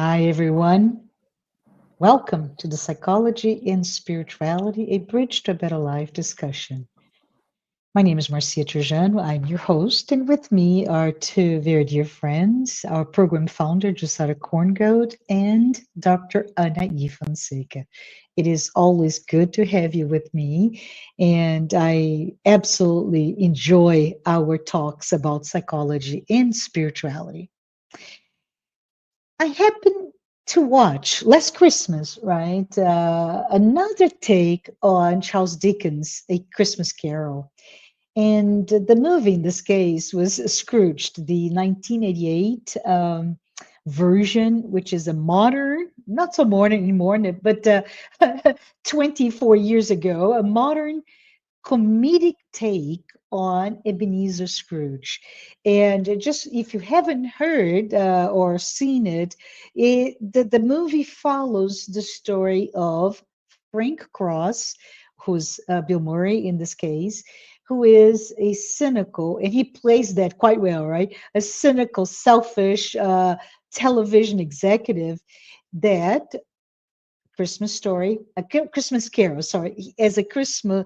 Hi, everyone. Welcome to the Psychology and Spirituality, a Bridge to a Better Life discussion. My name is Marcia Trajano. I'm your host, and with me are two very dear friends, our program founder, Jussara Korngold, and Dr. Anahy Fonseca. It is always good to have you with me, and I absolutely enjoy our talks about psychology and spirituality. I happened to watch last Christmas, right? Another take on Charles Dickens' A Christmas Carol. And the movie in this case was Scrooged, the 1988 version, which is a modern, not so modern anymore, but 24 years ago, a modern comedic take on Ebenezer Scrooge. And just if you haven't heard or seen it, the movie follows the story of Frank Cross, who's Bill Murray in this case, who is a cynical, and he plays that quite well, right? A cynical, selfish television executive that Christmas story, Christmas Carol, sorry, as a Christmas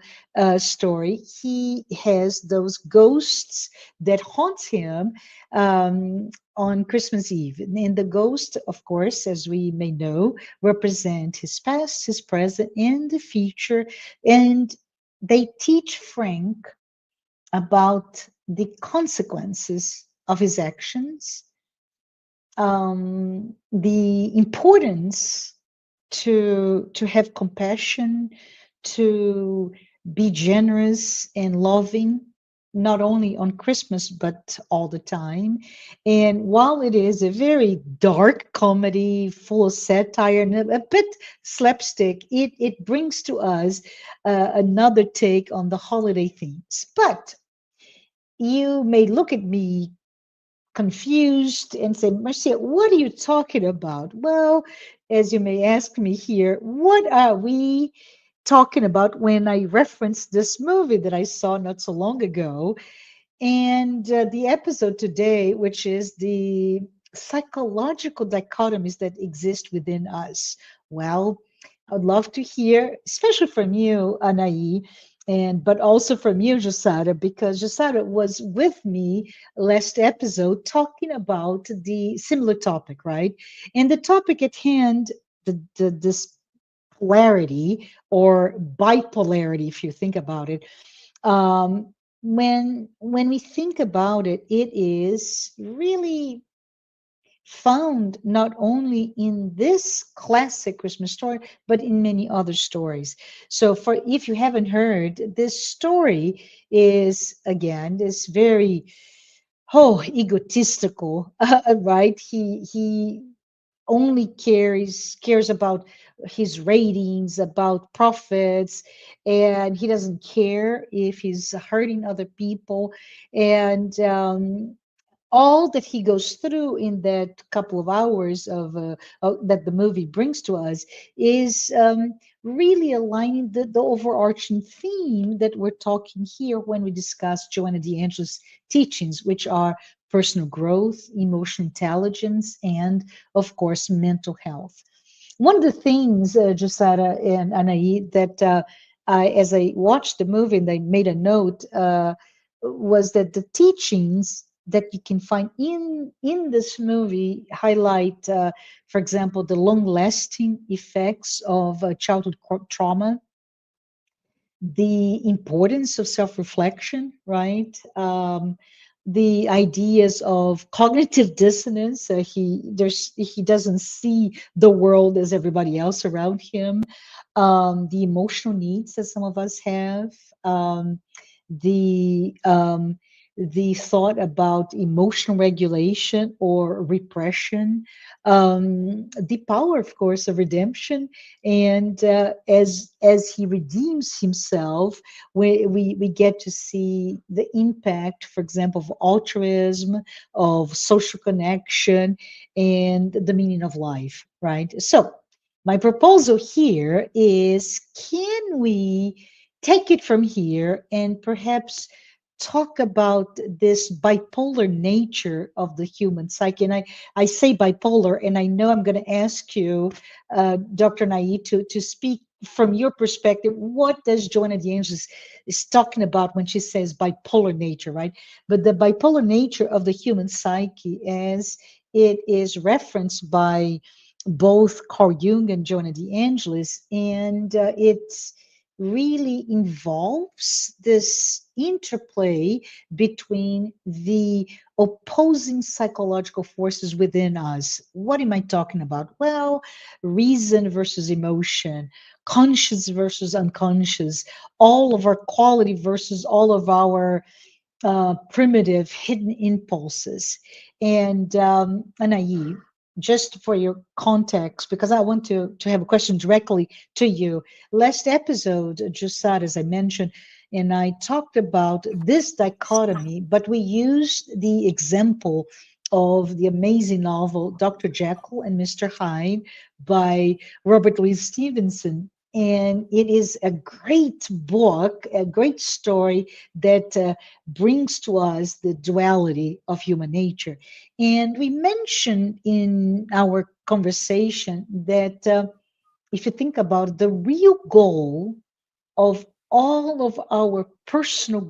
story, he has those ghosts that haunt him on Christmas Eve. And the ghosts, of course, as we may know, represent his past, his present, and the future. And they teach Frank about the consequences of his actions, the importance to have compassion, to be generous and loving, not only on Christmas but all the time. And while it is a very dark comedy, full of satire and a bit slapstick, it brings to us another take on the holiday themes. But you may look at me confused and say, Marcia, what are you talking about? Well, as you may ask me here, what are we talking about when I reference this movie that I saw not so long ago? And the episode today, which is the psychological dichotomies that exist within us. Well, I'd love to hear, especially from you, Anahy, and but also from you, Jussara, because Jussara was with me last episode talking about the similar topic, right? And the topic at hand, this polarity or bipolarity, if you think about it, when we think about it, it is really found not only in this classic Christmas story, but in many other stories. So, for if you haven't heard, this story is again this very egotistical, right? He only cares about his ratings, about profits, and he doesn't care if he's hurting other people. And all that he goes through in that couple of hours that the movie brings to us is really aligning the overarching theme that we're talking here when we discuss Joanna de Angelis teachings, which are personal growth, emotional intelligence, and of course mental health. One of the things, Jussara and Anahy, that as I watched the movie and I made a note, was that the teachings that you can find in this movie highlight, for example, the long-lasting effects of childhood trauma, the importance of self-reflection, right? The ideas of cognitive dissonance. He doesn't see the world as everybody else around him. The emotional needs that some of us have. The the thought about emotional regulation or repression, the power, of course, of redemption, and as he redeems himself, we get to see the impact, for example, of altruism, of social connection, and the meaning of life. Right. So, my proposal here is: can we take it from here and perhaps talk about this bipolar nature of the human psyche. And I say bipolar, and I know I'm going to ask you, Dr. Nai, to speak from your perspective. What does Joanna de Angelis is talking about when she says bipolar nature, right? But the bipolar nature of the human psyche, as it is referenced by both Carl Jung and Joanna de Angelis, and it's really involves this interplay between the opposing psychological forces within us. What am I talking about? Well, reason versus emotion, conscious versus unconscious, all of our quality versus all of our primitive hidden impulses. And Anahy, just for your context, because I want to have a question directly to you. Last episode, Jussara, as I mentioned, and I talked about this dichotomy, but we used the example of the amazing novel Dr. Jekyll and Mr. Hyde by Robert Louis Stevenson. And it is a great book, a great story that brings to us the duality of human nature. And we mentioned in our conversation that if you think about it, the real goal of all of our personal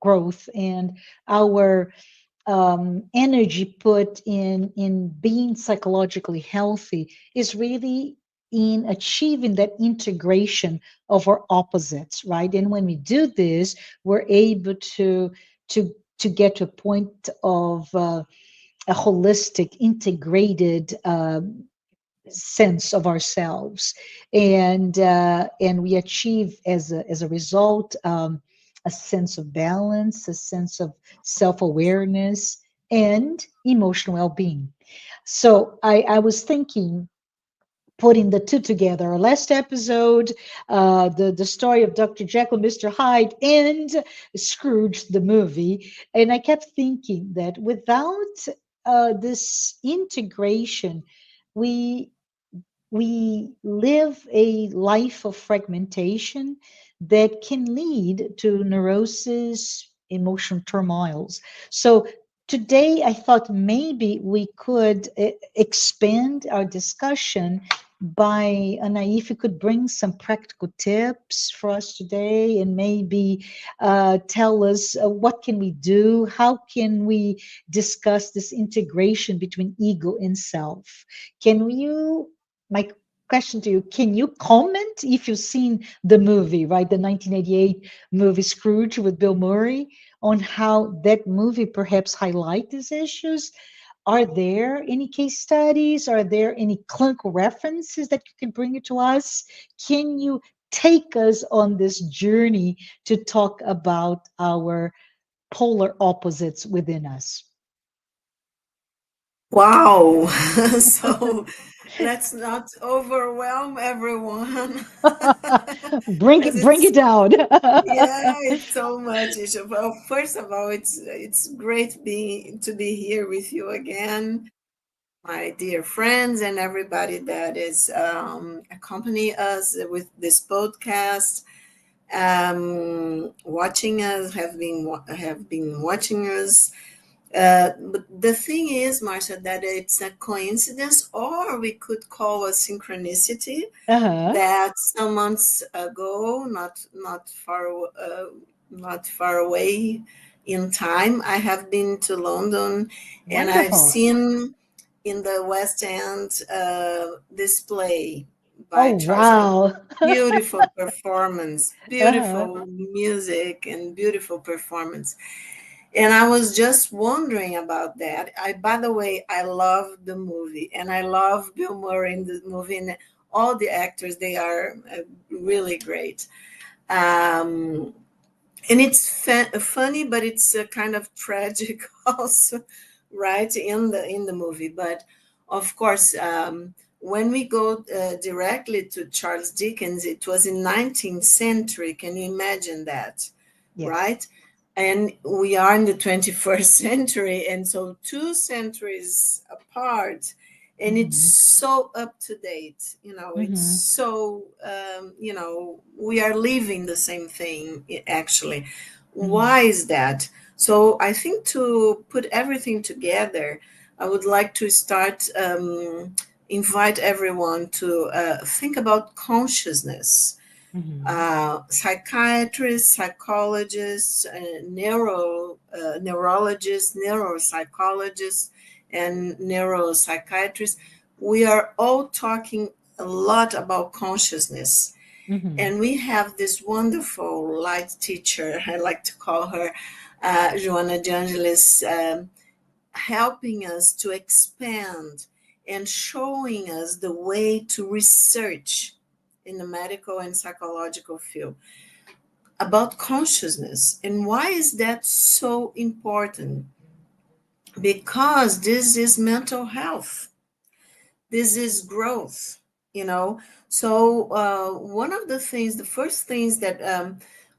growth and our energy put in being psychologically healthy is really in achieving that integration of our opposites, right? And when we do this, we're able to get to a point of a holistic, integrated sense of ourselves, and we achieve as a result a sense of balance, a sense of self-awareness, and emotional well-being. So I was thinking, putting the two together, our last episode, the story of Dr. Jekyll, Mr. Hyde, and Scrooge the movie, and I kept thinking that without this integration, we we live a life of fragmentation that can lead to neurosis, emotional turmoils. So today I thought maybe we could expand our discussion by Anahy, if you could bring some practical tips for us today, and maybe tell us what can we do, how can we discuss this integration between ego and self. Can you, my question to you, can you comment if you've seen the movie, right? The 1988 movie Scrooge with Bill Murray, on how that movie perhaps highlight these issues? Are there any case studies? Are there any clinical references that you can bring it to us? Can you take us on this journey to talk about our polar opposites within us? Wow. So let's not overwhelm everyone because Bring it's it down. yeah, it's so much issue. Well, first of all, it's great being to be here with you again, my dear friends, and everybody that is accompany us with this podcast. Watching us have been watching us. But the thing is, Marcia, that it's a coincidence, or we could call a synchronicity, Uh-huh. that some months ago, not far away in time, I have been to London, and I've Wonderful. seen in the West End display Oh, by Charles. wow. Beautiful performance, Uh-huh. beautiful music, and beautiful performance. And I was just wondering about that. By the way, I love the movie, and I love Bill Murray in the movie, and all the actors. They are really great. Um, and it's funny, but it's kind of tragic also, right, in the movie. But of course, when we go directly to Charles Dickens, it was in 19th century. Can you imagine that, Yes. right? And we are in the 21st century, and so 2 centuries apart, and it's Mm-hmm. so up to date. It's Mm-hmm. so we are living the same thing, actually. Mhm. Why is that? So I think to put everything together, I would like to start invite everyone to think about consciousness. Mhm. Psychiatrists, psychologists, neurologists, neuropsychologists, and neuropsychiatrists, we are all talking a lot about consciousness. Mhm. And we have this wonderful light teacher, I like to call her Joanna de Angelis, helping us to expand and showing us the way to research in the medical and psychological field about consciousness. And why is that so important? Because this is mental health, this is growth, you know. So one of the things, the first things that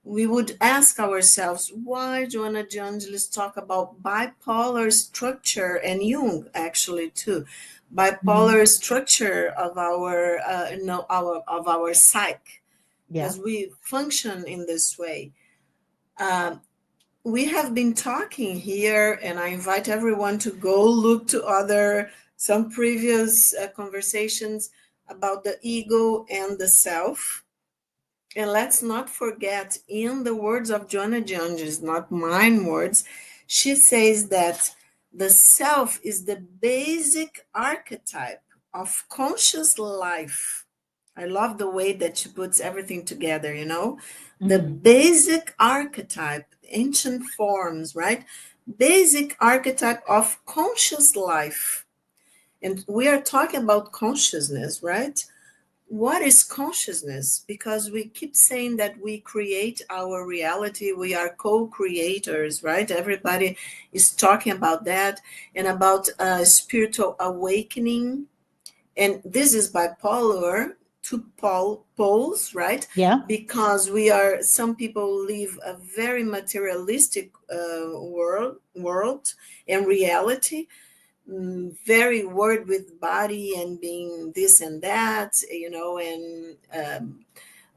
we would ask ourselves, why Joanna de Angelis talk about bipolar structure, and Jung actually too, Mhm. bipolar structure of our our of our psyche, Yeah. because we function in this way. Um, we have been talking here, and I invite everyone to go look to other some previous conversations about the ego and the self. And let's not forget, in the words of Joanna Jones, not mine words, she says that the self is the basic archetype of conscious life. I love the way that she puts everything together, you know? The Mhm. basic archetype, ancient forms, right? Basic archetype of conscious life. And we are talking about consciousness, right? What is consciousness? Because we keep saying that we create our reality, we are co-creators, right? Everybody is talking about that, and about spiritual awakening. And this is bipolar, two poles, right? Yeah. Because we are, some people live a very materialistic world and reality, very worried with body and being this and that, you know, and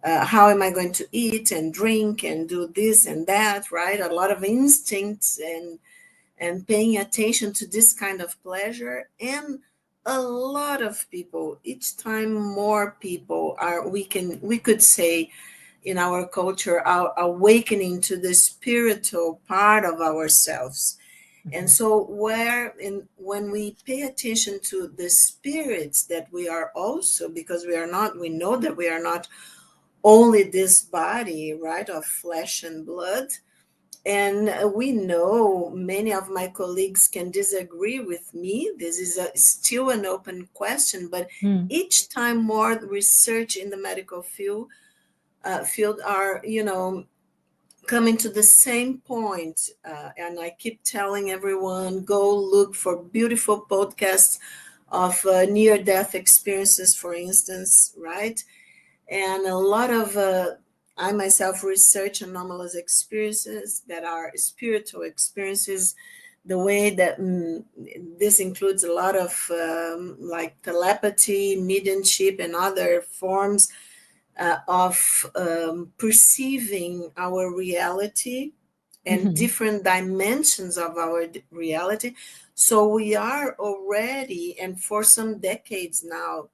how am I going to eat and drink and do this and that, right? A lot of instincts and paying attention to this kind of pleasure. And a lot of people, each time more people are, we could say in our culture, are awakening to the spiritual part of ourselves. And Mhm. so when we pay attention to the spirits that we are also, because we are not, we know that we are not only this body, right, of flesh and blood. And we know many of my colleagues can disagree with me. This is still an open question, but Mm. each time more research in the medical field are, you know, coming to the same point. And I keep telling everyone, go look for beautiful podcasts of near-death experiences, for instance, right? And a lot of I myself research anomalous experiences that are spiritual experiences. The way that this includes a lot of like telepathy, mediumship, and other forms of perceiving our reality and Mhm. different dimensions of our reality. So we are already, and for some decades now,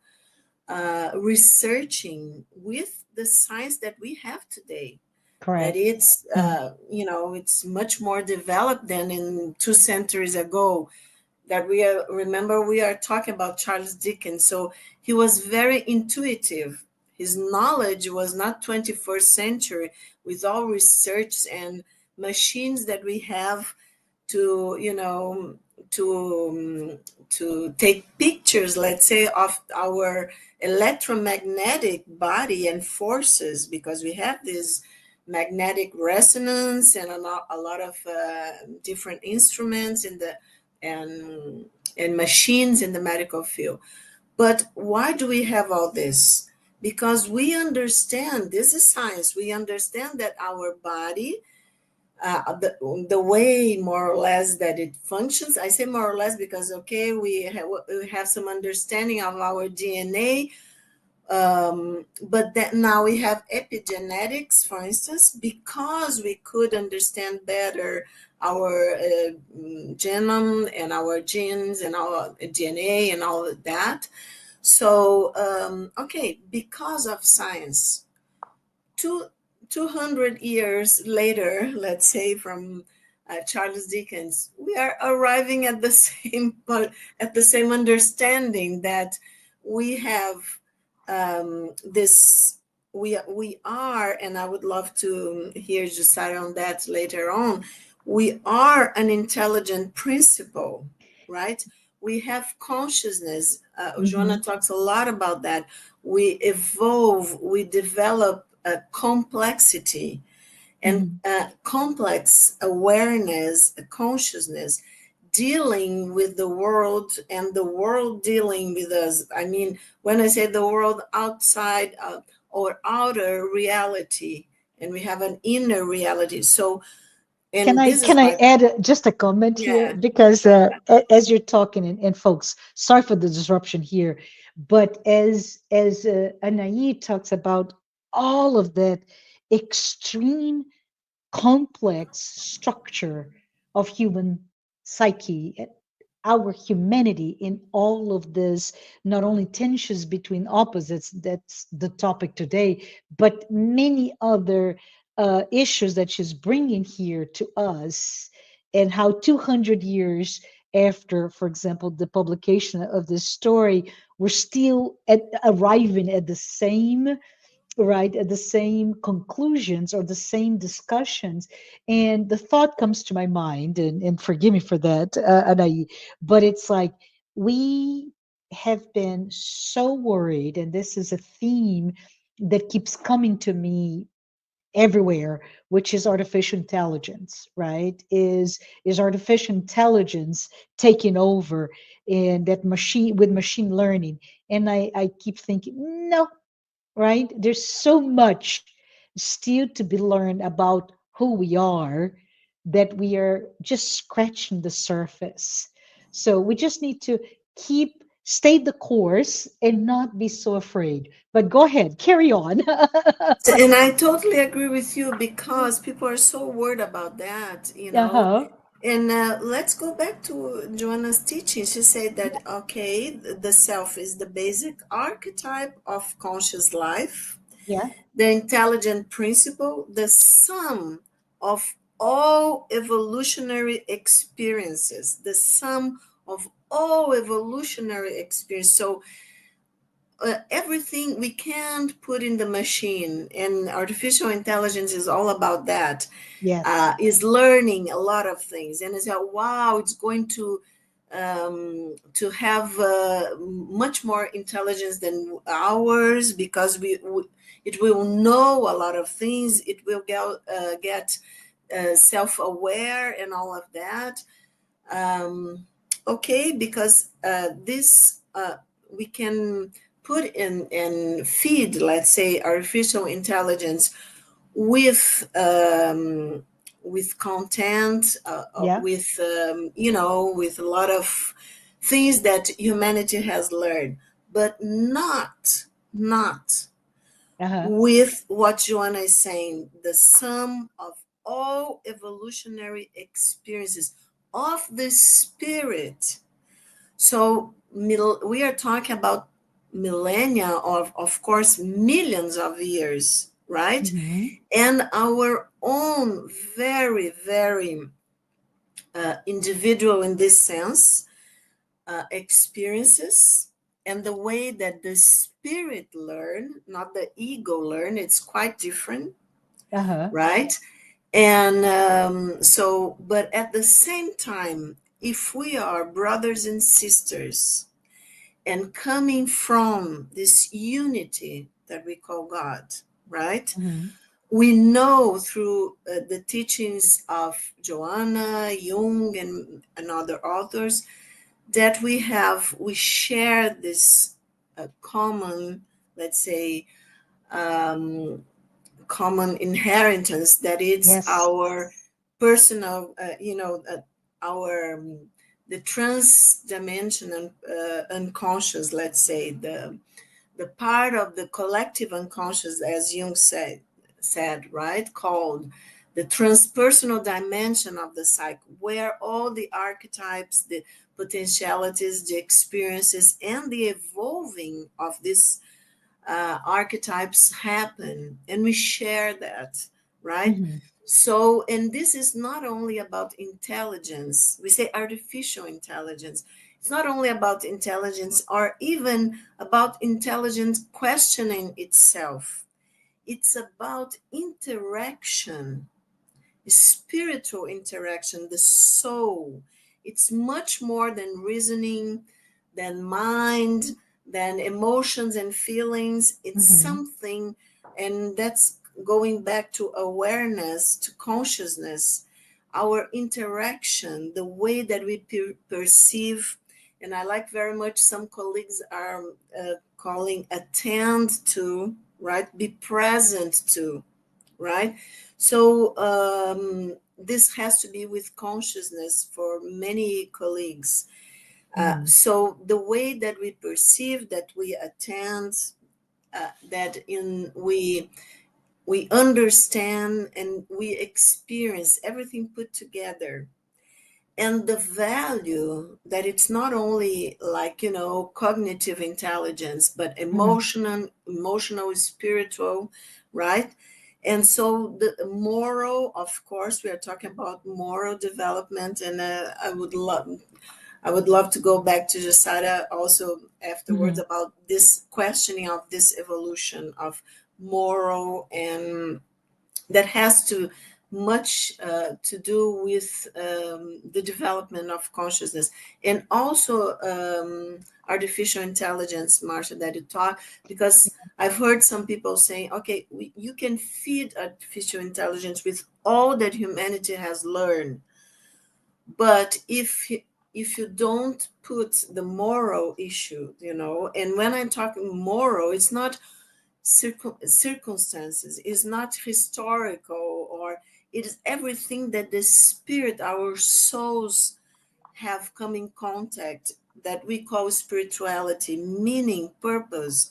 researching with the science that we have today. That Correct. it's, Mm. you know, it's much more developed than in 2 centuries ago. That we are, remember, we are talking about Charles Dickens. So he was very intuitive. His knowledge was not 21st century with all research and machines that we have to, you know, to take pictures, let's say, of our electromagnetic body and forces, because we have this magnetic resonance and a lot of different instruments in the and and machines in the medical field. But why do we have all this? Because we understand, this is science, we understand that our body, the way more or less that it functions, I say more or less because, okay, we have some understanding of our DNA, But that now we have epigenetics, for instance, because we could understand better our genome and our genes and our DNA and all of that. So, okay, because of science, two, 200 years later, let's say from Charles Dickens, we are arriving at the same, at the same understanding that we have this. We are, and I would love to hear Jussara on that later on. We are an intelligent principle, right? We have consciousness. Joanna Hmm. talks a lot about that. We evolve, we develop a complexity and Hmm. complex awareness, a consciousness dealing with the world and the world dealing with us. I mean, when I say the world outside or outer reality, and we have an inner reality. So, Can and I this is can I my, add just a comment here? yeah, Because go as you're talking, and folks, sorry for the disruption here, but as Anahy talks about all of that extreme complex structure of human psyche, our humanity in all of this, not only tensions between opposites, that's the topic today, but many other issues that she's bringing here to us, and how 200 years after, for example, the publication of this story, we're still arriving at the same, right, at the same conclusions or the same discussions. And the thought comes to my mind, and forgive me for that, Anaï, but it's like we have been so worried, and this is a theme that keeps coming to me everywhere, which is artificial intelligence, right? Is artificial intelligence taking over, and that machine with machine learning? And I keep thinking, no, right? There's so much still to be learned about who we are, that we are just scratching the surface. So we just need to stay the course and not be so afraid. But go ahead, carry on. And I totally agree with you because people are so worried about that, you know. Uh-huh. And let's go back to Joanna's teaching. She said that, okay, the self is the basic archetype of conscious life, Yeah. the intelligent principle, the sum of all evolutionary experiences, the sum of all evolutionary experience. So everything we can't put in the machine, and artificial intelligence is all about that. Yes. Is learning a lot of things, and it's like, wow, it's going to have much more intelligence than ours, because it will know a lot of things. It will get self-aware and all of that. um, okay, because this we can put in and feed, let's say, artificial intelligence with content, Yeah. with with a lot of things that humanity has learned, but not Uh-huh. with what Joanna is saying, the sum of all evolutionary experiences of the spirit. So we are talking about millennia, of course, millions of years, right? Hmm. And our own very, very individual, in this sense, experiences, and the way that the spirit learn, not the ego learn, it's quite different, Uh-huh. right? And so, but at the same time, if we are brothers and sisters and coming from this unity that we call God, right? Hmm. We know through the teachings of Joanna, Jung, and other authors that we share this common, let's say, um, common inheritance, that it's Yes. our personal, our the trans-dimensional unconscious, let's say, the part of the collective unconscious, as Jung said, right, called the transpersonal dimension of the psyche, where all the archetypes, the potentialities, the experiences, and the evolving of these archetypes happen, and we share that, right? Hmm. So, and this is not only about intelligence, we say artificial intelligence. It's not only about intelligence or even about intelligence questioning itself. It's about interaction, spiritual interaction, the soul. It's much more than reasoning, than mind, than emotions and feelings. It's Hmm. something, and that's going back to awareness, to consciousness, our interaction, the way that we perceive. And I like very much some colleagues are calling attend to, right? Be present to, right? So this has to be with consciousness for many colleagues. Hmm. So the way that we perceive, that we attend, that in we understand and we experience everything put together, and the value that it's not only like, cognitive intelligence, but Hmm. emotional, spiritual, right? And so the moral, of course, we are talking about moral development, and I would love to go back to Jussara also afterwards Hmm. about this questioning of this evolution of moral, and that has to much to do with the development of consciousness, and also artificial intelligence, Marcia, that you talk, because I've heard some people saying, okay, you can feed artificial intelligence with all that humanity has learned, but if you don't put the moral issue, and when I'm talking moral, it's not circumstances, is not historical, or it is everything that the spirit, our souls, have come in contact, that we call spirituality, meaning, purpose.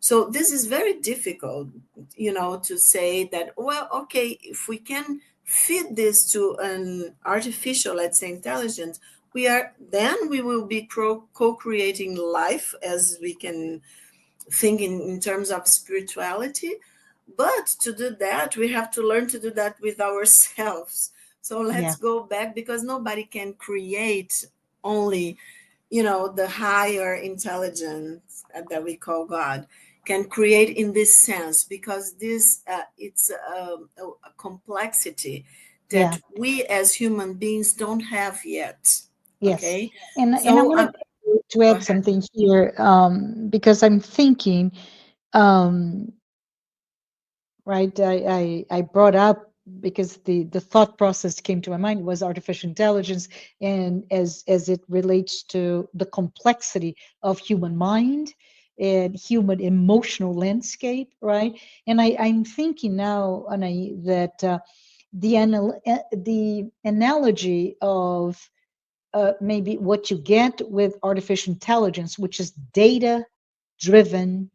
So this is very difficult, to say that, well, okay, if we can feed this to an artificial, let's say, intelligence, we will be co-creating life, as we can think in terms of spirituality. But to do that, we have to learn to do that with ourselves. So let's Yeah. go back, because nobody can create only, the higher intelligence that we call God can create in this sense, because this it's a complexity Yeah. that we as human beings don't have yet. Yes. Okay, And I so wanted to go add ahead. something here, because I'm thinking, um, right? I brought up because the thought process came to my mind was artificial intelligence, and as it relates to the complexity of human mind and human emotional landscape, right? And I'm thinking now, Anahy, that the analogy of maybe what you get with artificial intelligence, which is data driven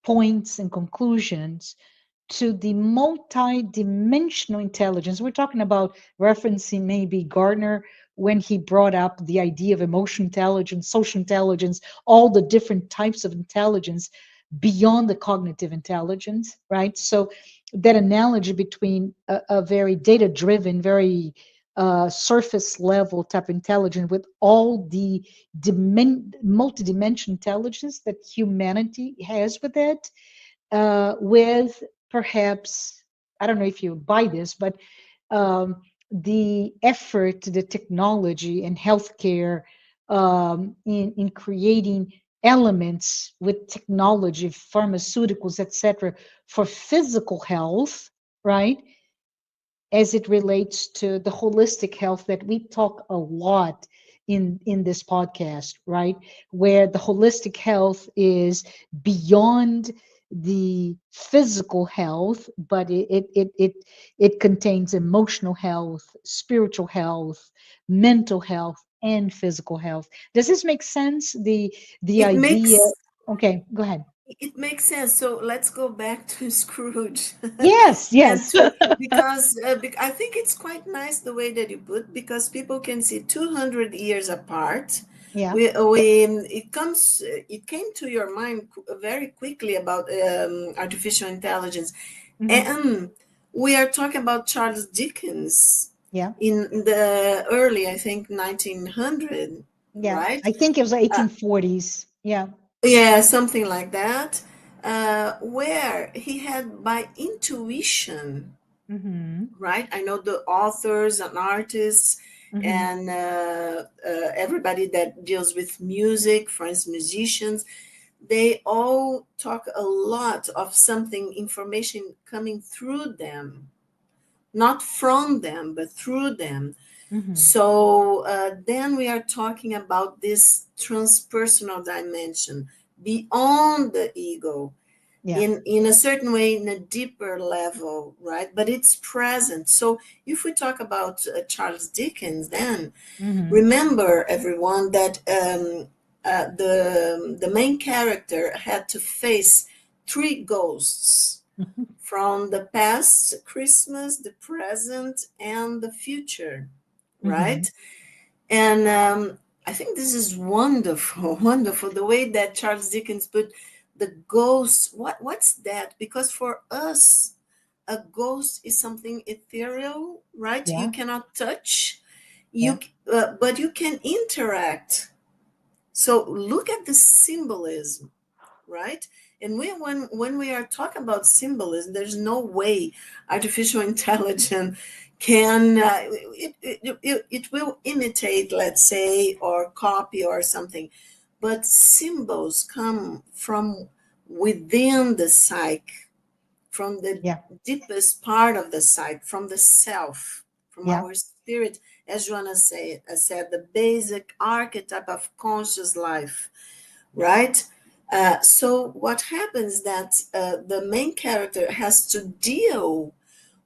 points and conclusions, to the multi-dimensional intelligence. We're talking about referencing maybe Gardner when he brought up the idea of emotional intelligence, social intelligence, all the different types of intelligence beyond the cognitive intelligence, right? So that analogy between a very data-driven, very surface level type intelligence with all the multi-dimensional intelligence that humanity has with it, with perhaps, I don't know if you buy this, but the effort, the technology and healthcare, in creating elements with technology, pharmaceuticals, etc., for physical health, right? As it relates to the holistic health that we talk a lot in this podcast, right? Where the holistic health is beyond the physical health, but it contains emotional health, spiritual health, mental health, and physical health. Does this make sense? The It idea. makes Okay, go ahead. it makes sense. So let's go back to Scrooge. Yes, And yes. to, because I think it's quite nice the way that you put, because people can see 200 years apart. Yeah. It came to your mind very quickly about artificial intelligence. Hmm. And we are talking about Charles Dickens Yeah. in the early, I think, 1900, Yeah. right? I think it was Uh, 1840s. Yeah. yeah, something like that, where he had by intuition, Hmm. right? I know the authors and artists Hmm. and everybody that deals with music, for instance, musicians, they all talk a lot of something, information coming through them, not from them, but through them. Hmm. So then we are talking about this transpersonal dimension beyond the ego, Yeah. in a certain way, in a deeper level, right? But it's present. So if we talk about Charles Dickens, then Hmm. remember, everyone, that the main character had to face three ghosts from the past, Christmas, the present, and the future, Hmm. right? And I think this is wonderful, wonderful, the way that Charles Dickens put the ghost. What's that? Because for us, a ghost is something ethereal, right? You Yeah. cannot touch, Yeah. but you can interact. So look at the symbolism, right? And when we are talking about symbolism, there's no way artificial intelligence can it will imitate, let's say, or copy or something, but symbols come from within the psyche, from the Yeah. deepest part of the psyche, from the self, from Yeah. our spirit, as Joanna said, the basic archetype of conscious life, right? So what happens that the main character has to deal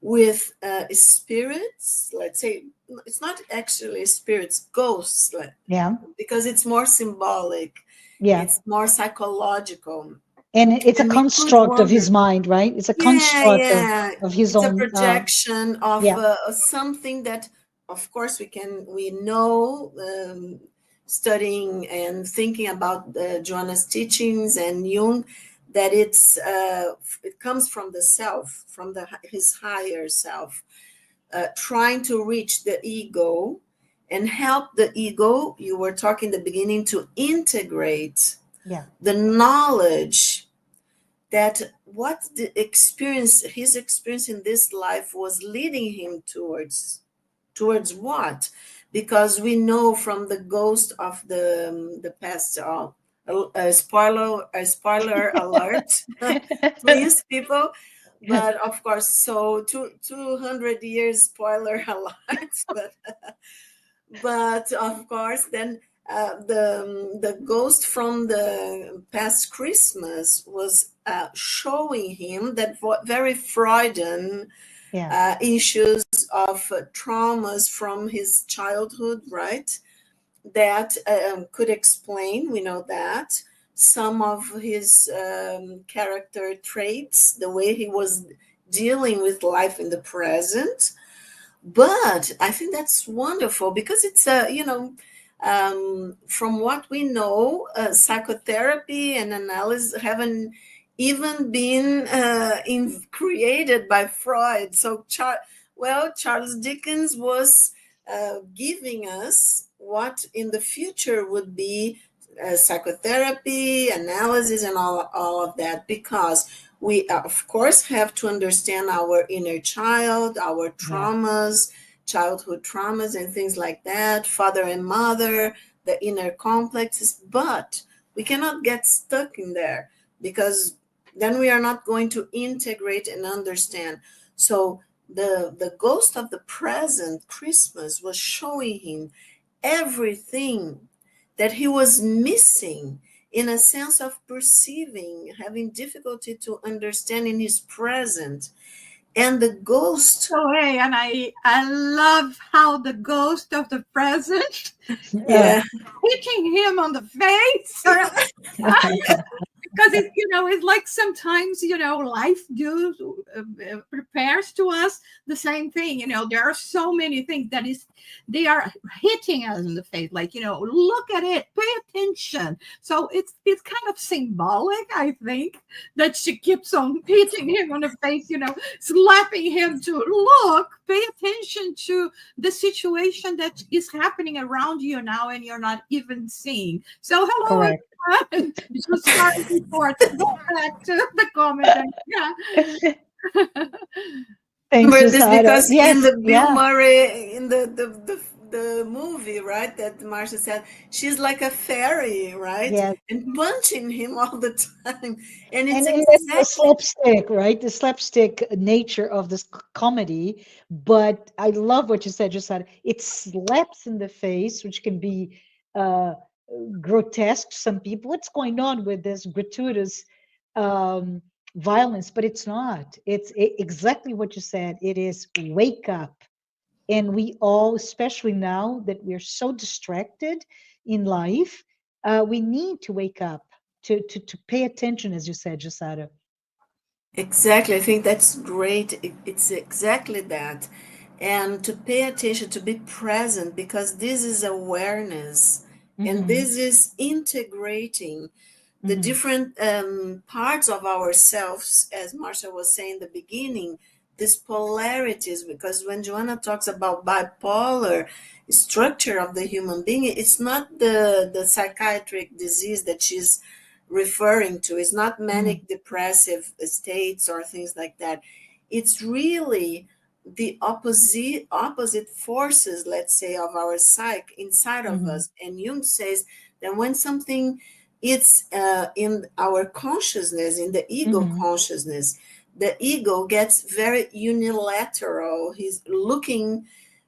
with spirits, let's say, it's not actually spirits, ghosts, Yeah. because it's more symbolic, Yeah. it's more psychological. And it's a And we could construct of his wonder, mind, right? It's a yeah, construct yeah, of his it's a own. projection of Yeah. something that, of course, we know, studying and thinking about Joanna's teachings and Jung, that it comes from the self, from his higher self, trying to reach the ego and help the ego. You were talking in the beginning, to integrate Yeah. the knowledge that what the experience, his experience in this life, was leading him towards what? Because we know from the ghost of the past. A spoiler alert, please, people. But of course, so 200 years spoiler alert. But of course, then the ghost from the past Christmas was showing him that very Freudian Yeah. issues of traumas from his childhood, right? That could explain, we know that, some of his character traits, the way he was dealing with life in the present. But I think that's wonderful, because it's from what we know, psychotherapy and analysis haven't even been created by Freud. So Charles Dickens was giving us what in the future would be psychotherapy, analysis, and all of that, because we, of course, have to understand our inner child, our Yeah. traumas, childhood traumas, and things like that, father and mother, the inner complexes. But we cannot get stuck in there, because then we are not going to integrate and understand. So the ghost of the present Christmas was showing him everything that he was missing, in a sense of perceiving, having difficulty to understand in his present. And the ghost, So hey, and I love how the ghost of the present Uh, yeah, hitting him on the face. because it's like sometimes life do prepares to us the same thing. There are so many things that is they are hitting us in the face, like look at it, pay attention. So it's kind of symbolic, I think, that she keeps on hitting him on the face, slapping him to look, pay attention to the situation that is happening around you now and you're not even seeing. So hello Correct. everyone. Just started before to go back to the comment. And, yeah. Thanks, Remember this Jussara. because in Yes, the Bill yeah, Murray in the movie, right, that Marcia said, she's like a fairy, right, yes. and punching him all the time, and it's And that's the exactly slapstick, right? The slapstick nature of this comedy. But I love what you said, just said it slaps in the face, which can be uh, grotesque to some people. What's going on with this gratuitous um, violence? But it's not. It's exactly what you said. It is wake up. And we all, especially now that we're so distracted in life, we need to wake up to pay attention, as you said, Jasada. exactly. I think that's great. It's exactly that, and to pay attention, to be present, because this is awareness, and Mm-hmm, this is integrating the mm-hmm, different parts of ourselves, as Marcia was saying in the beginning, these polarities, because when Joanna talks about bipolar structure of the human being, it's not the psychiatric disease that she's referring to. It's not mm-hmm, manic depressive states or things like that. It's really the opposite forces, let's say, of our psyche inside of mm-hmm, us. And Jung says that when something it's in our consciousness, in the ego mm-hmm, consciousness, the ego gets very unilateral. He's looking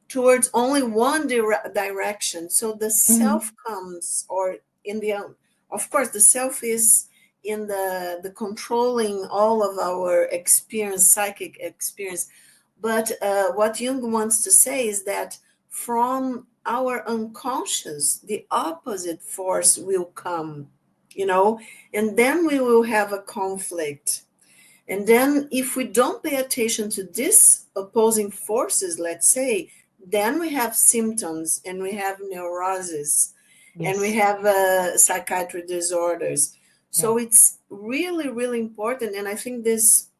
towards only one direction. So the mm-hmm, self comes, or in the, of course, the self is in the controlling all of our experience, psychic experience. But what Jung wants to say is that from our unconscious, the opposite force will come, and then we will have a conflict. And then, if we don't pay attention to these opposing forces, let's say, then we have symptoms and we have neuroses and we yes, have psychiatric disorders. yeah, So it's really, really important. And I think this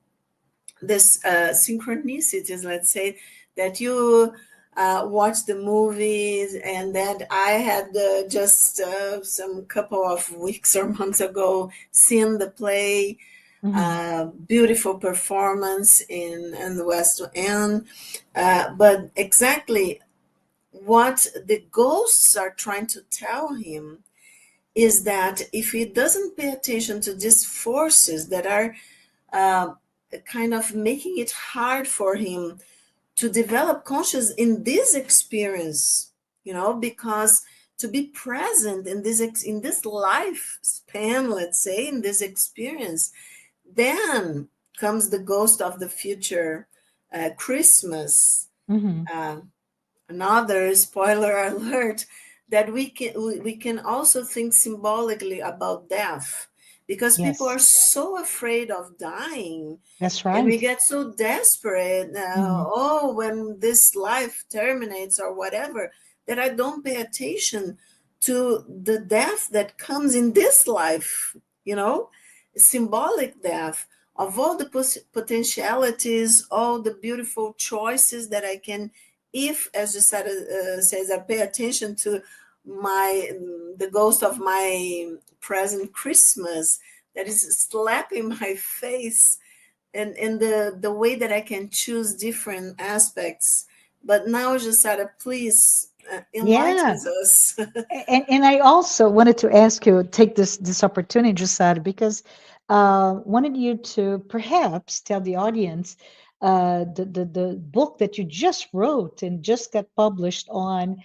synchronicities, let's say, that you watch the movies, and that I had just some couple of weeks or months ago seen the play, mm-hmm, beautiful performance in the West End. But exactly what the ghosts are trying to tell him is that if he doesn't pay attention to these forces that are uh, kind of making it hard for him to develop conscious in this experience, because to be present in this life span, let's say, in this experience, then comes the ghost of the future, Christmas. mm-hmm, Uh, Another spoiler alert, that we can also think symbolically about death, because people yes, are so afraid of dying, that's and we right. get so desperate, Mm-hmm, when this life terminates or whatever, that I don't pay attention to the death that comes in this life, you know symbolic death of all the potentialities, all the beautiful choices that I can, if, as you said, says, I pay attention to the ghost of my present Christmas that is slapping my face, and the way that I can choose different aspects. But now, Jussara, please yeah. enlightens us. And I also wanted to ask you, take this opportunity, Jusad, because wanted you to perhaps tell the audience the book that you just wrote and just got published on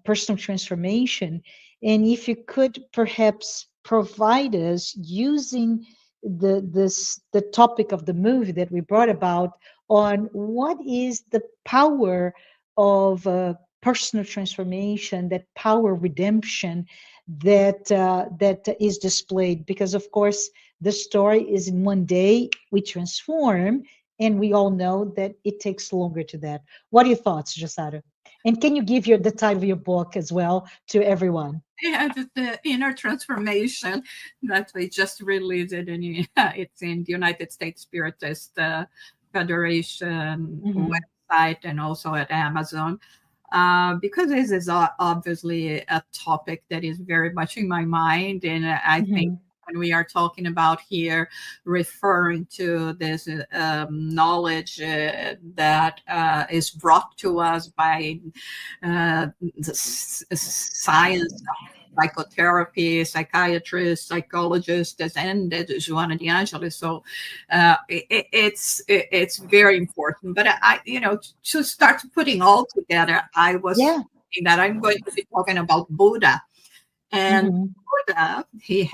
personal transformation, and if you could perhaps provide us using the topic of the movie that we brought about on what is the power of personal transformation, that power redemption that is displayed, because of course the story is in one day we transform, and we all know that it takes longer to that. What are your thoughts, Jussara? And can you give the title of your book as well to everyone? And the inner transformation that we just released it in it's in the United States Spiritist Federation Hmm. website and also at Amazon. Because this is obviously a topic that is very much in my mind, and I think Hmm. when we are talking about here, referring to this knowledge that is brought to us by the science, psychotherapy, psychiatrists, psychologists, and Joanna de Angelis. So it's very important. But to start putting all together, I was Yeah. thinking that I'm going to be talking about Buddha. And Hmm. Buddha, he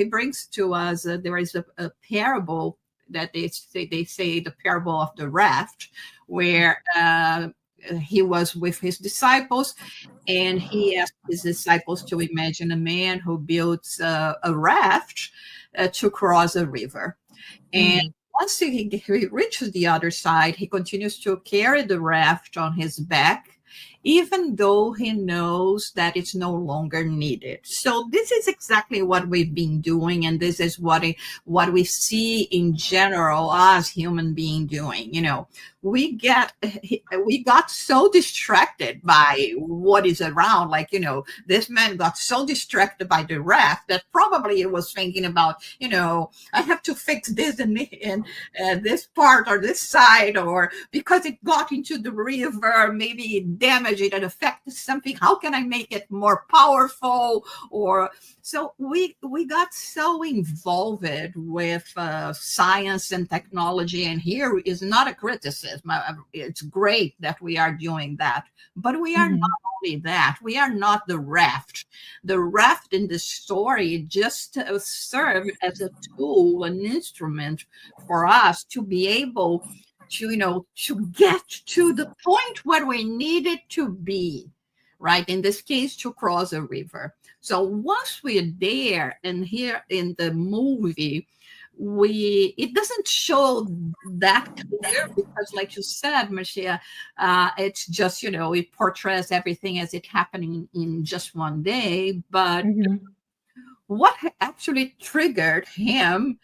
brings to us, there is a parable that they say the parable of the raft, where he was with his disciples, and he asked his disciples to imagine a man who builds a raft to cross a river. And Hmm. once he reaches the other side, he continues to carry the raft on his back, even though he knows that it's no longer needed. So this is exactly what we've been doing, and this is what we see in general as human being doing. We got so distracted by what is around. Like, this man got so distracted by the raft that probably he was thinking about, I have to fix this and this part or this side, or because it got into the river, maybe it damaged it and affected something. How can I make it more powerful? Or so we got so involved with science and technology, and here is not a criticism. It's great that we are doing that, but we are Hmm. not only that. We are not the raft. The raft in the story just served as a tool, an instrument for us to be able to get to the point where we needed to be, right? In this case, to cross a river. So once we're there, and here in the movie, it doesn't show that clear because, like you said, Marcia, it's just it portrays everything as it happening in just one day. But Hmm. what actually triggered him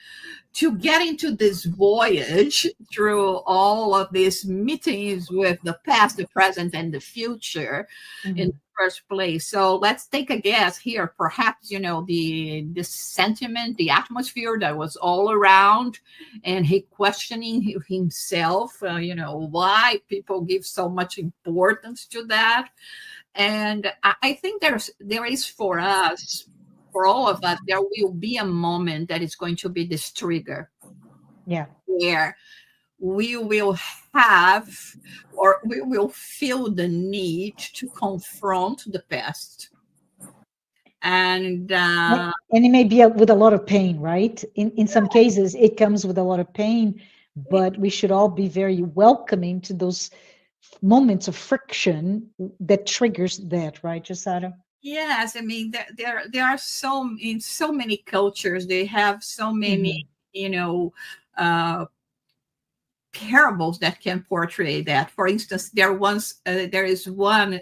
to get into this voyage through all of these meetings with the past, the present, and the future in Hmm. the first place? So let's take a guess here. Perhaps the sentiment, the atmosphere that was all around, and he questioning himself. Why people give so much importance to that. And I think there is for us, for all of us, there will be a moment that is going to be this trigger Yeah. where we will have, or we will feel the need to confront the past. And And it may be with a lot of pain, right? In some cases, it comes with a lot of pain, but we should all be very welcoming to those moments of friction that triggers that, right, Josada? yes, I mean there are in so many cultures, they have so many, Hmm. you know, uh, parables that can portray that. For instance, there is one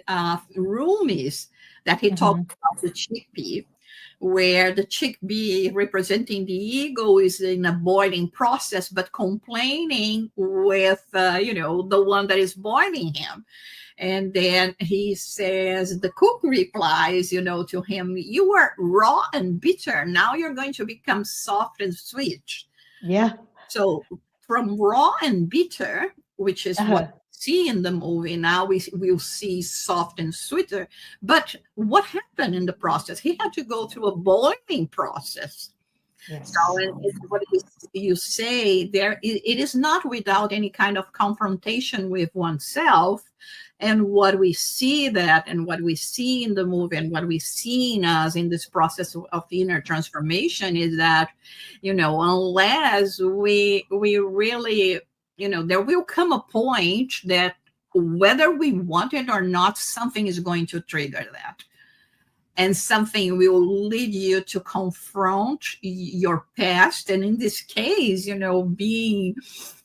Rumi's that he talks Hmm. about the chickpea, where the chickpea representing the ego is in a boiling process, but complaining with the one that is boiling him. And then he says, the cook replies, to him, "You were raw and bitter. Now you're going to become soft and sweet." Yeah. So from raw and bitter, which is what Uh-huh. we see in the movie, now we'll see soft and sweeter. But what happened in the process? He had to go through a boiling process. So, Yes. and what you say there, it is not without any kind of confrontation with oneself. And what we see that, and what we see in the movie, and what we see in us in this process of inner transformation is that, unless we really, there will come a point that whether we want it or not, something is going to trigger that. and something will lead you to confront your past. And in this case, being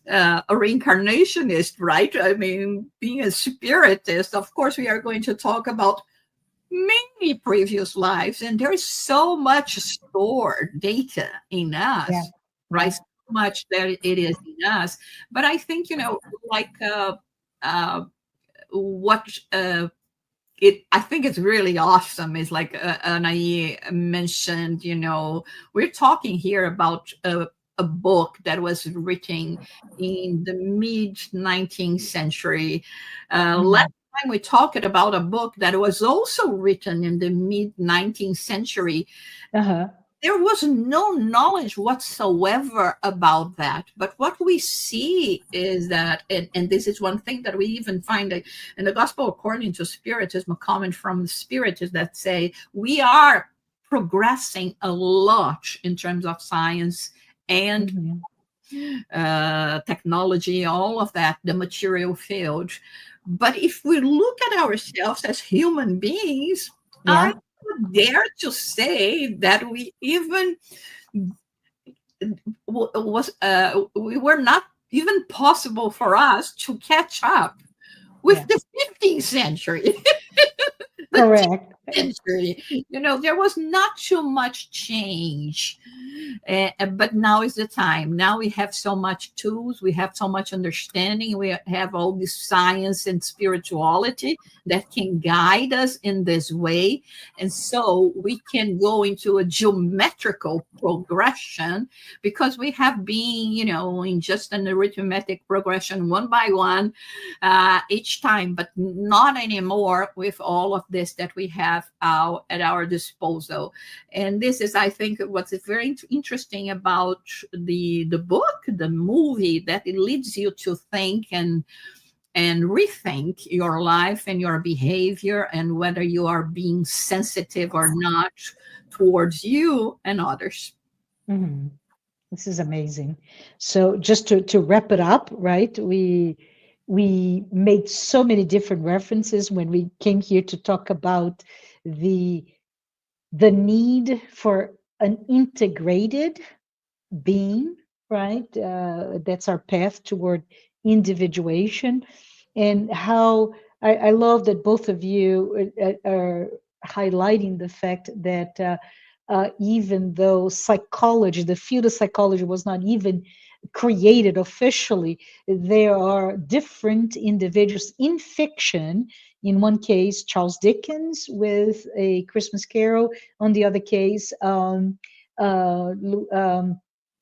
a reincarnationist, right? I mean, being a spiritist, of course, we are going to talk about many previous lives, and there is so much stored data in Yeah. us, right? Yeah. So much that it is in us. But I think, like uh, what I think it's really awesome is like Anahy mentioned, we're talking here about a book that was written in the mid 19th century. Last Mhm. time we talked about a book that was also written in the mid 19th century. Uh-huh. There was no knowledge whatsoever about that. But what we see is that, and this is one thing that we even find in the Gospel according to Spiritism, a comment from the Spiritists that say we are progressing a lot in terms of science and Mhm. technology, all of that, the material field. But if we look at ourselves as human beings, I Yeah. would dare to say that we even we were not even possible for us to catch up with Yeah. the 15th century. The Correct. century. There was not too much change. But now is the time. Now we have so much tools, we have so much understanding, we have all this science and spirituality that can guide us in this way. And so we can go into a geometrical progression because we have been, in just an arithmetic progression one by one each time, but not anymore with all of this that we have at our disposal. And this is, I think, what's very interesting about the book, the movie, that it leads you to think and rethink your life and your behavior and whether you are being sensitive or not towards you and others. Mhm. This is amazing. So just to wrap it up, right? We made so many different references when we came here to talk about the the need for an integrated being, right? That's our path toward individuation, and how I love that both of you are highlighting the fact that even though psychology, the field of psychology, was not even created officially, there are different individuals in fiction. In one case, Charles Dickens with A Christmas Carol. On the other case,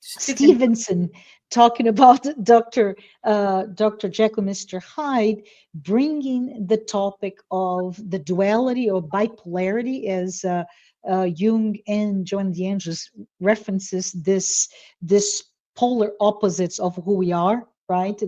Stephen. Stevenson talking about Dr. Jekyll, Mr. Hyde, bringing the topic of the duality or bipolarity, as Jung and Joanna de Angelis references this polar opposites of who we are. Right,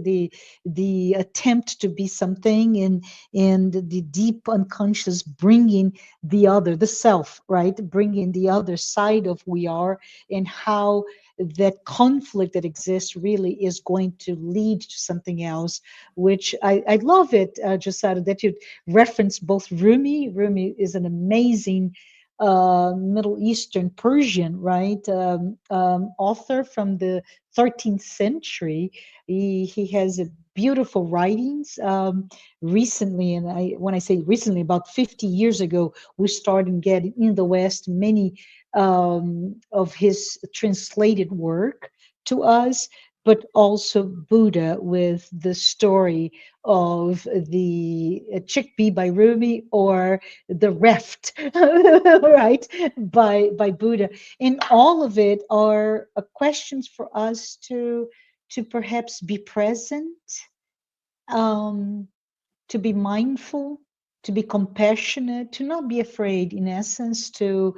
the attempt to be something, and the deep unconscious bringing the other, the self, right, bringing the other side of who we are, and how that conflict that exists really is going to lead to something else, which I love it, Jussara, that you reference both Rumi. Rumi is an amazing Middle Eastern Persian, right, author from the 13th century. He has a beautiful writings. Recently, and when I say recently, about 50 years ago, we started getting in the West many of his translated work to us, but also Buddha with the story of the chickpea by Rumi, or the reft, right, by Buddha. And all of it are questions for us to perhaps be present, um, to be mindful, to be compassionate, to not be afraid. In essence, to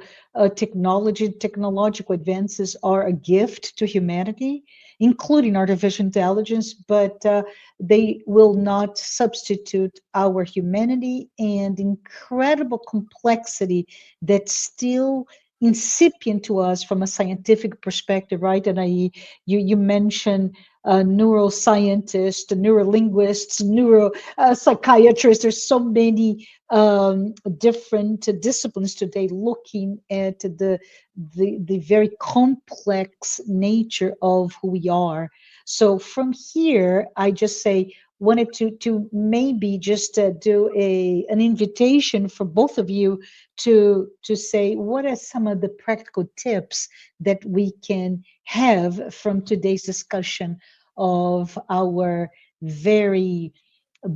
technological advances are a gift to humanity, including artificial intelligence, but they will not substitute our humanity and incredible complexity that still incipient to us from a scientific perspective, right? And you mentioned neuroscientists, neurolinguists, neuro psychiatrists. There's so many different disciplines today looking at the very complex nature of who we are. So from here, I just say wanted to maybe just do an invitation for both of you to say what are some of the practical tips that we can have from today's discussion of our very a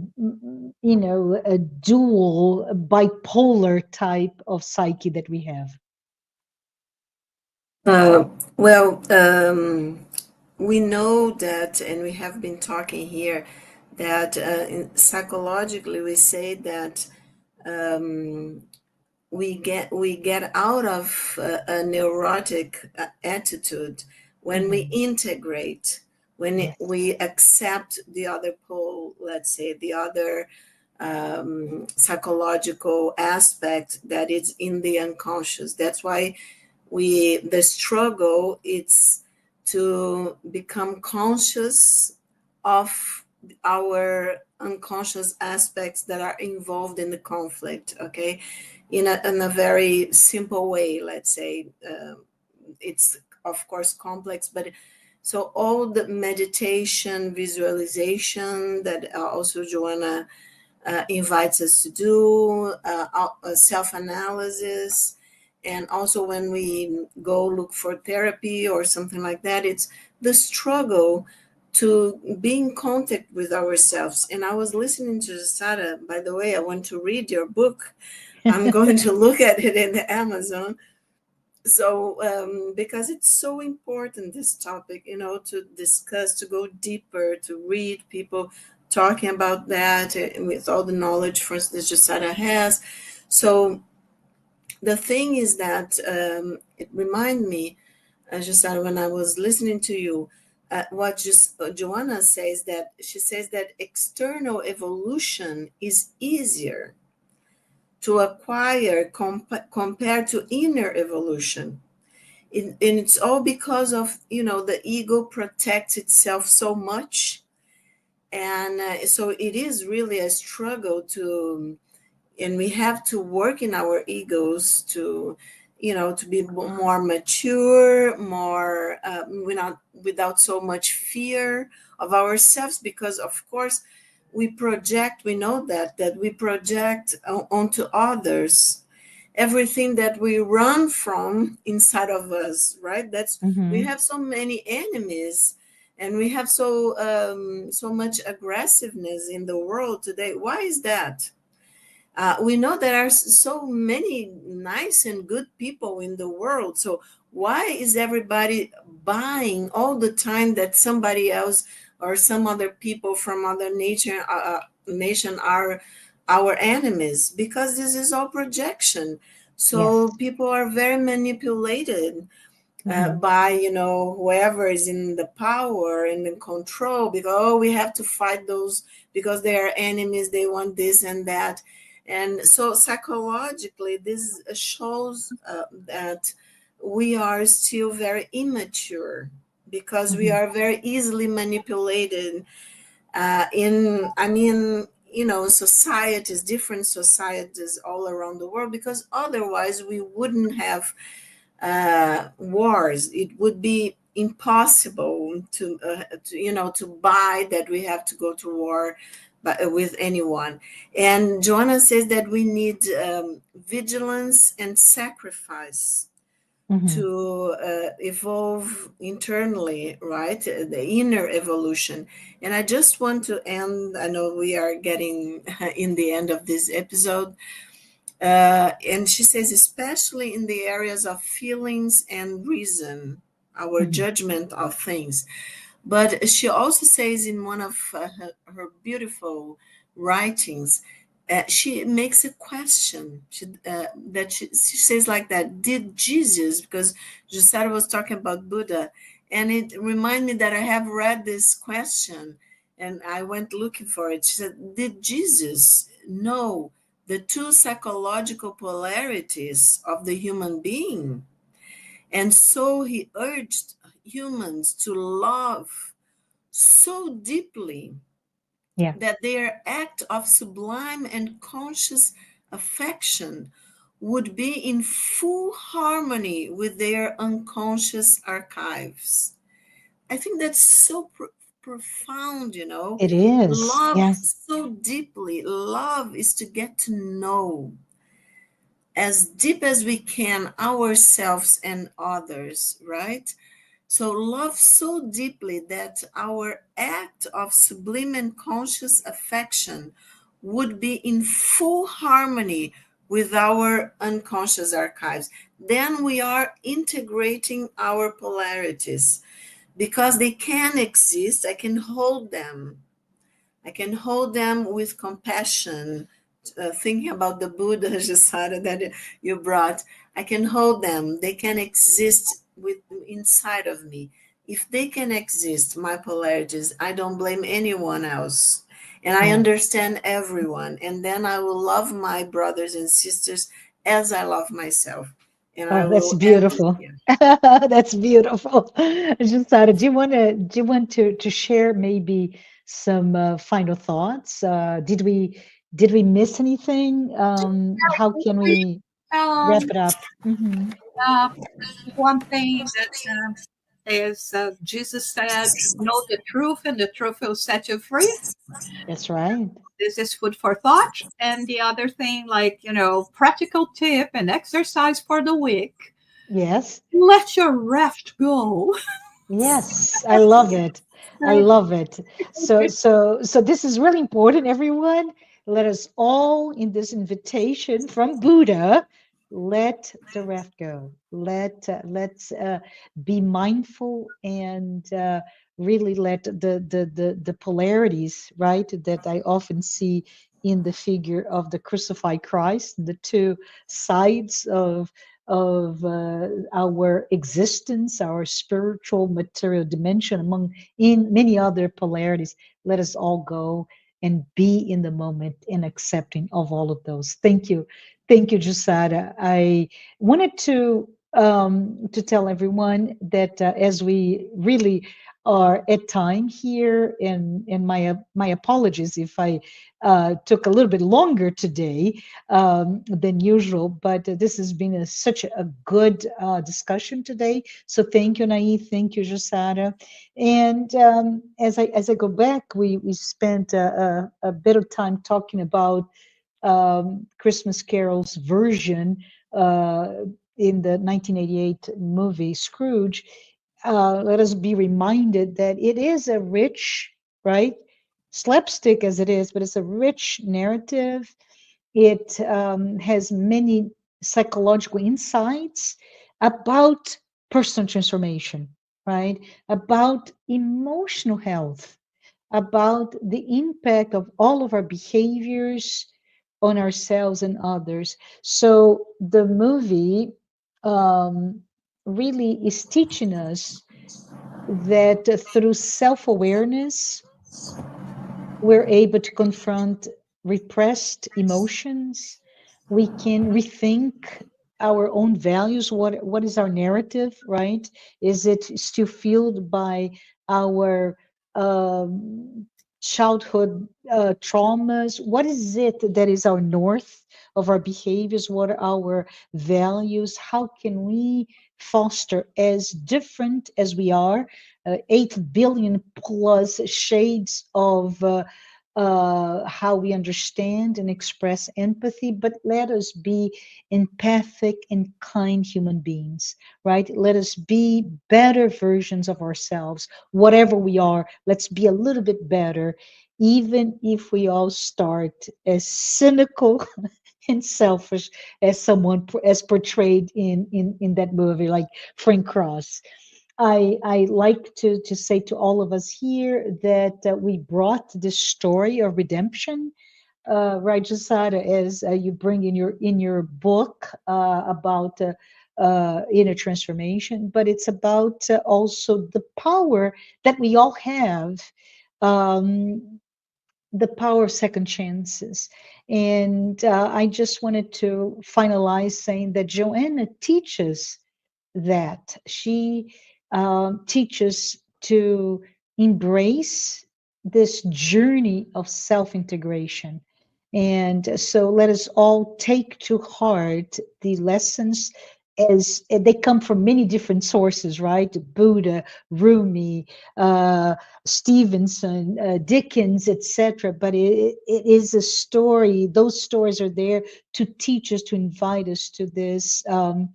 dual bipolar type of psyche that we have. Uh, well, we know that, and we have been talking here, that psychologically we say that we get out of a neurotic attitude when we integrate, when Yes. we accept the other pole, let's say the other psychological aspect that is in the unconscious. That's why the struggle is to become conscious of our unconscious aspects that are involved in the conflict, okay, in a very simple way, let's say. It's of course complex, but so all the meditation, visualization that also Joanna invites us to do, self-analysis, and also when we go look for therapy or something like that, it's the struggle to be in contact with ourselves. And I was listening to Jussara, by the way, I want to read your book. I'm going to look at it in the Amazon. So because it's so important, this topic, to discuss, to go deeper, to read people talking about that, with all the knowledge first that Jussara has. So the thing is that it reminded me, Jussara, when I was listening to you, what Joanna says, that she says that external evolution is easier to acquire compared to inner evolution. And it's all because of, the ego protects itself so much. And so it is really a struggle and we have to work in our egos to be more mature, more without so much fear of ourselves, because of course we know that we project onto others everything that we run from inside of us, right? We Mm-hmm. have so many enemies, and we have so much aggressiveness in the world today. Why is that? We know there are so many nice and good people in the world. So why is everybody buying all the time that somebody else or some other people from other nation are our enemies? Because this is all projection. Yes. So people are very manipulated Mm-hmm. by whoever is in the power and in control, because we have to fight those because they are enemies, they want this and that. And so psychologically this shows that we are still very immature, because we Mm-hmm. are very easily manipulated in I mean societies, different societies all around the world, because otherwise we wouldn't have wars. It would be impossible to buy that we have to go to war with anyone. And Joanna says that we need vigilance and sacrifice Mm-hmm. to evolve internally, right? The inner evolution. And I just want to end, I know we are getting in the end of this episode, and she says, especially in the areas of feelings and reason, our Mm-hmm. judgment of things. But she also says in one of her beautiful writings, she makes a question she says like that: did Jesus, because Jussara was talking about Buddha, and it reminded me that I have read this question and I went looking for it. She said, did Jesus know the two psychological polarities of the human being? And so he urged humans to love so deeply Yeah, that their act of sublime and conscious affection would be in full harmony with their unconscious archives. I think that's so profound, you know. it is. Love Yes. so deeply. Love is to get to know as deep as we can ourselves and others, right? So, love so deeply that our act of sublime and conscious affection would be in full harmony with our unconscious archives. Then we are integrating our polarities because they can exist. I can hold them. I can hold them with compassion. Thinking about the Buddha, Jussara, that you brought, I can hold them. They can exist with inside of me. If they can exist, my polarities, I don't blame anyone else. And I Yeah. understand everyone. And then I will love my brothers and sisters as I love myself. And I Oh, that's will end it beautiful. here. That's beautiful. Jusara, do you want to share maybe some final thoughts? Did we miss anything? How can we wrap Um, it up? Hmm. uh, One thing that is Jesus said, "Know the truth, and the truth will set you free." That's right. This is food for thought. And the other thing, like, practical tip and exercise for the week: Yes. let your raft go. Yes, I love it. I love it. So this is really important, everyone. Let us all in this invitation from Buddha, let the raft go. Let's be mindful and really let the polarities, right, that I often see in the figure of the crucified Christ, the two sides of our existence, our spiritual material dimension, among in many other polarities. Let us all go and be in the moment and accepting of all of those. Thank you, Jusada. I wanted to tell everyone that as we really are at time here, and my apologies if I took a little bit longer today than usual. But this has been such a good discussion today. So thank you, Anahy. Thank you, Jussara. And as I go back, we spent a bit of time talking about Christmas Carol's version uh, in the 1988 movie Scrooge. Let us be reminded that it is a rich, right? Slapstick as it is, but it's a rich narrative. It has many psychological insights about personal transformation, right? About emotional health, about the impact of all of our behaviors on ourselves and others. So the movie um, really is teaching us that through self awareness, we're able to confront repressed emotions. We can rethink our own values. What is our narrative, right? Is it still fueled by our um, childhood traumas? What is it that is our north of our behaviors? What are our values? How can we foster, as different as we are, 8 billion plus shades of how we understand and express empathy, but let us be empathic and kind human beings, right? Let us be better versions of ourselves, whatever we are. Let's be a little bit better, even if we all start as cynical and selfish as someone as portrayed in that movie, like Frank Cross. I like to say to all of us here that we brought this story of redemption, right, Jasada, as you bring in your book about inner transformation, but it's about also the power that we all have, um, the power of second chances. And I just wanted to finalize saying that Joanna teaches that. She teaches to embrace this journey of self integration. And so let us all take to heart the lessons as they come from many different sources, right? Buddha, Rumi, uh, Stevenson, Dickens, etc. But it is a story. Those stories are there to teach us, to invite us to this um,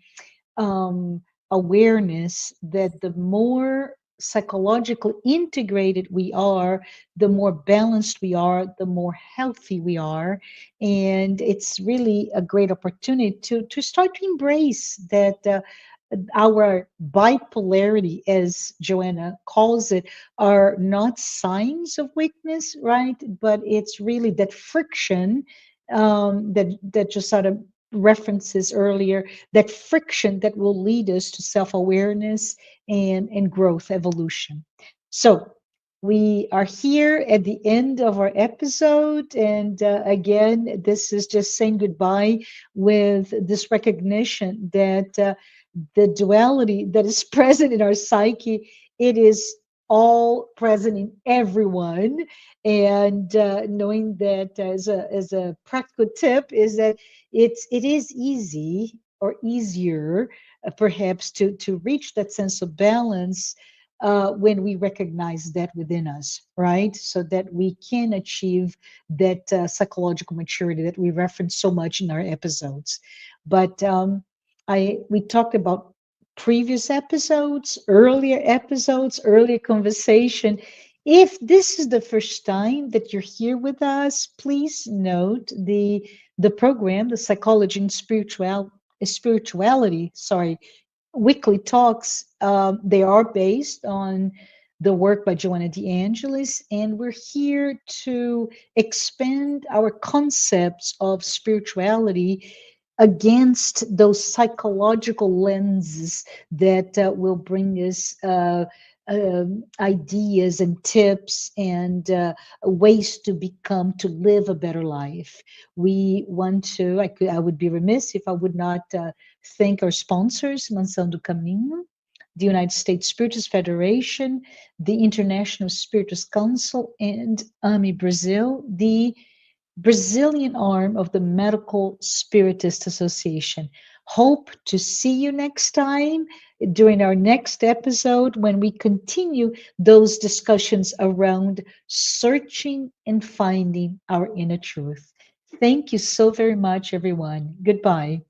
awareness that the more psychologically integrated we are, the more balanced we are, the more healthy we are. And it's really a great opportunity to start to embrace that. Our bipolarity, as Joanna calls it, are not signs of weakness, right? But it's really that friction that Jussara references earlier, that friction that will lead us to self-awareness and growth evolution. So we are here at the end of our episode. And again, this is just saying goodbye with this recognition that the duality that is present in our psyche, it is all present in everyone. And knowing that as a practical tip is that it is easy or easier perhaps to reach that sense of balance when we recognize that within us, right? So that we can achieve that psychological maturity that we reference so much in our episodes. But I we talked about previous episodes, earlier conversation. If this is the first time that you're here with us, please note the program, the Psychology and Spirituality, sorry, weekly talks. They are based on the work by Joanna de Angelis, and we're here to expand our concepts of spirituality against those psychological lenses that will bring us ideas and tips and ways to become, to live a better life. We want to, I would be remiss if I would not thank our sponsors, Mansão do Caminho, the United States Spiritist Federation, the International Spiritist Council, and AMI Brazil, the Brazilian arm of the Medical Spiritist Association. Hope to see you next time during our next episode when we continue those discussions around searching and finding our inner truth. Thank you so very much, everyone. Goodbye.